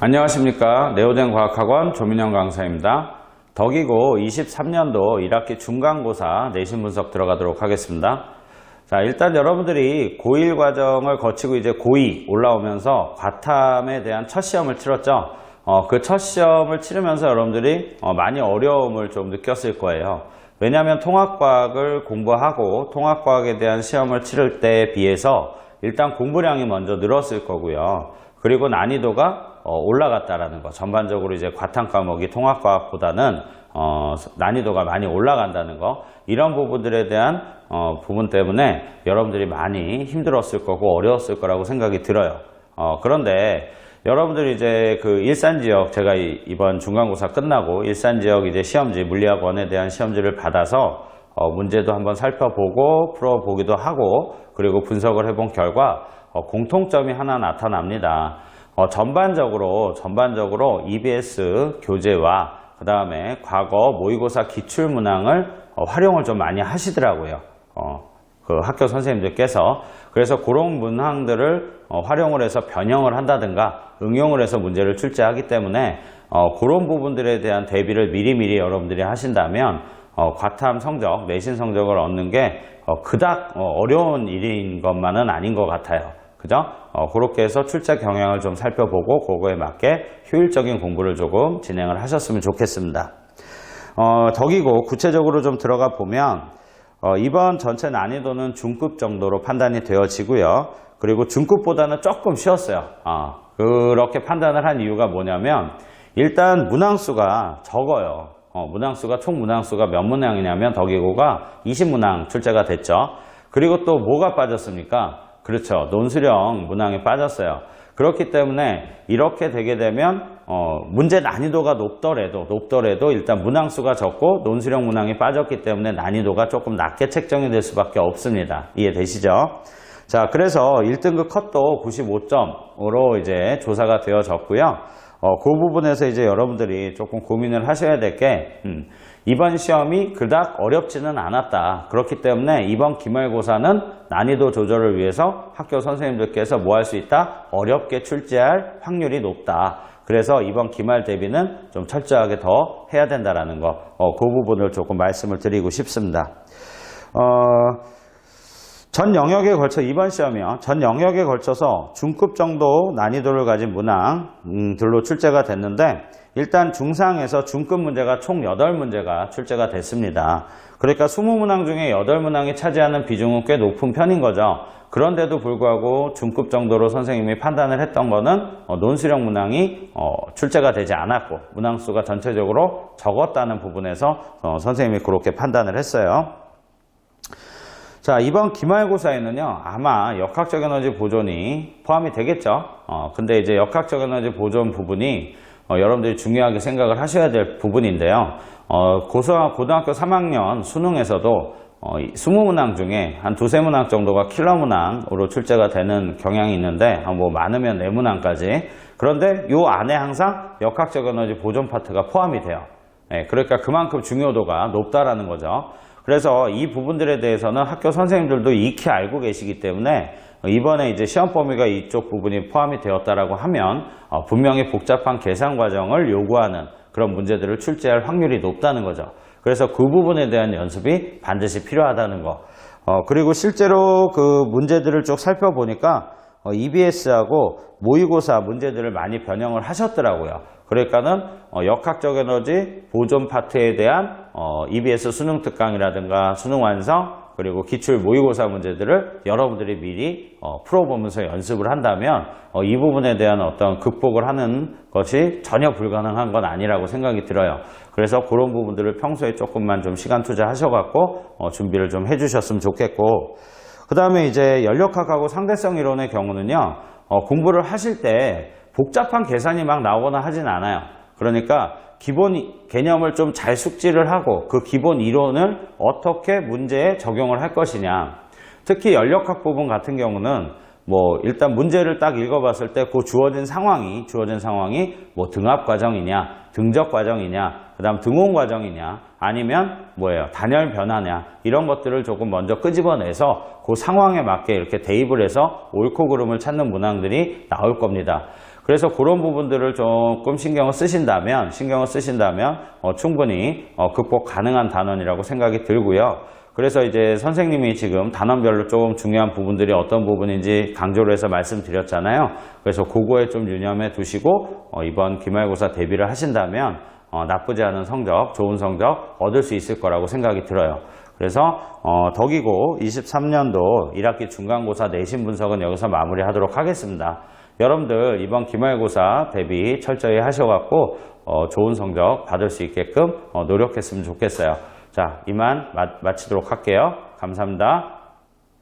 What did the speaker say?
안녕하십니까. 네오젠 과학학원 조민영 강사입니다. 덕이고 23년도 1학기 중간고사 내신 분석 들어가도록 하겠습니다. 자, 일단 여러분들이 고1 과정을 거치고 이제 고2 올라오면서 과탐에 대한 첫 시험을 치렀죠. 그 첫 시험을 치르면서 여러분들이 많이 어려움을 좀 느꼈을 거예요. 왜냐하면 통합과학을 공부하고 통합과학에 대한 시험을 치를 때에 비해서 일단 공부량이 먼저 늘었을 거고요. 그리고 난이도가 올라갔다라는 거. 전반적으로 이제 과탐 과목이 통합과학보다는 난이도가 많이 올라간다는 거. 이런 부분들에 대한 부분 때문에 여러분들이 많이 힘들었을 거고 어려웠을 거라고 생각이 들어요. 그런데 여러분들이 이제 그 일산지역, 제가 이번 중간고사 끝나고 일산지역 이제 시험지, 물리학원에 대한 시험지를 받아서 문제도 한번 살펴보고 풀어보기도 하고 그리고 분석을 해본 결과 공통점이 하나 나타납니다. 전반적으로 EBS 교재와 그 다음에 과거 모의고사 기출문항을 활용을 좀 많이 하시더라고요. 그 학교 선생님들께서. 그래서 그런 문항들을 활용을 해서 변형을 한다든가 응용을 해서 문제를 출제하기 때문에 그런 부분들에 대한 대비를 미리미리 여러분들이 하신다면 과탐 성적, 내신 성적을 얻는 게 그닥 어려운 일인 것만은 아닌 것 같아요. 그죠? 그렇게 해서 출제 경향을 좀 살펴보고 그거에 맞게 효율적인 공부를 조금 진행을 하셨으면 좋겠습니다. 덕이고 구체적으로 좀 들어가 보면 이번 전체 난이도는 중급 정도로 판단이 되어지고요. 그리고 중급보다는 조금 쉬웠어요. 그렇게 판단을 한 이유가 뭐냐면 일단 문항수가 적어요. 문항수가 총 문항수가 몇 문항이냐면 덕이고가 20문항 출제가 됐죠. 그리고 또 뭐가 빠졌습니까? 그렇죠. 논술형 문항이 빠졌어요. 그렇기 때문에 이렇게 되게 되면 문제 난이도가 높더라도 일단 문항수가 적고 논술형 문항이 빠졌기 때문에 난이도가 조금 낮게 책정이 될 수밖에 없습니다. 이해되시죠? 자, 그래서 1등급 컷도 95점으로 이제 조사가 되어졌고요. 그 부분에서 이제 여러분들이 조금 고민을 하셔야 될 게 이번 시험이 그닥 어렵지는 않았다. 그렇기 때문에 이번 기말고사는 난이도 조절을 위해서 학교 선생님들께서 뭐 할 수 있다? 어렵게 출제할 확률이 높다. 그래서 이번 기말 대비는 좀 철저하게 더 해야 된다라는 거. 그 부분을 조금 말씀을 드리고 싶습니다. 전 영역에 걸쳐 이번 시험이요. 전 영역에 걸쳐서 중급 정도 난이도를 가진 문항들로 출제가 됐는데 일단 중상에서 중급 문제가 총 8문제가 출제가 됐습니다. 그러니까 20문항 중에 8문항이 차지하는 비중은 꽤 높은 편인 거죠. 그런데도 불구하고 중급 정도로 선생님이 판단을 했던 거는 논술형 문항이 출제가 되지 않았고 문항수가 전체적으로 적었다는 부분에서 선생님이 그렇게 판단을 했어요. 자, 이번 기말고사에는요, 아마 역학적 에너지 보존이 포함이 되겠죠. 근데 이제 역학적 에너지 보존 부분이 여러분들이 중요하게 생각을 하셔야 될 부분인데요. 고등학교 3학년 수능에서도 20문항 중에 한 2-3문항 정도가 킬러 문항으로 출제가 되는 경향이 있는데, 뭐 많으면 4문항까지. 그런데 요 안에 항상 역학적 에너지 보존 파트가 포함이 돼요. 그러니까 그만큼 중요도가 높다라는 거죠. 그래서 이 부분들에 대해서는 학교 선생님들도 익히 알고 계시기 때문에 이번에 이제 시험 범위가 이쪽 부분이 포함이 되었다라고 하면 분명히 복잡한 계산 과정을 요구하는 그런 문제들을 출제할 확률이 높다는 거죠. 그래서 그 부분에 대한 연습이 반드시 필요하다는 거. 그리고 실제로 그 문제들을 쭉 살펴보니까 EBS하고 모의고사 문제들을 많이 변형을 하셨더라고요. 그러니까는 역학적 에너지 보존 파트에 대한 EBS 수능 특강이라든가 수능 완성 그리고 기출 모의고사 문제들을 여러분들이 미리 풀어보면서 연습을 한다면 이 부분에 대한 어떤 극복을 하는 것이 전혀 불가능한 건 아니라고 생각이 들어요. 그래서 그런 부분들을 평소에 조금만 좀 시간 투자하셔갖고 준비를 좀 해주셨으면 좋겠고, 그 다음에 이제 연력학하고 상대성 이론의 경우는요, 공부를 하실 때 복잡한 계산이 막 나오거나 하진 않아요. 그러니까 기본 개념을 좀 잘 숙지를 하고 그 기본 이론을 어떻게 문제에 적용을 할 것이냐. 특히 연력학 부분 같은 경우는 뭐 일단 문제를 딱 읽어봤을 때 그 주어진 상황이 뭐 등합 과정이냐, 등적 과정이냐, 그 다음 등온 과정이냐, 아니면 뭐예요, 단열 변화냐, 이런 것들을 조금 먼저 끄집어내서 그 상황에 맞게 이렇게 대입을 해서 옳고 그름을 찾는 문항들이 나올 겁니다. 그래서 그런 부분들을 조금 신경을 쓰신다면 충분히 극복 가능한 단원이라고 생각이 들고요. 그래서 이제 선생님이 지금 단원별로 조금 중요한 부분들이 어떤 부분인지 강조를 해서 말씀드렸잖아요. 그래서 그거에 좀 유념해 두시고 이번 기말고사 대비를 하신다면 나쁘지 않은 성적, 좋은 성적 얻을 수 있을 거라고 생각이 들어요. 그래서 덕이고 23년도 1학기 중간고사 내신 분석은 여기서 마무리하도록 하겠습니다. 여러분들 이번 기말고사 대비 철저히 하셔갖고 좋은 성적 받을 수 있게끔 노력했으면 좋겠어요. 자, 이만 마치도록 할게요. 감사합니다.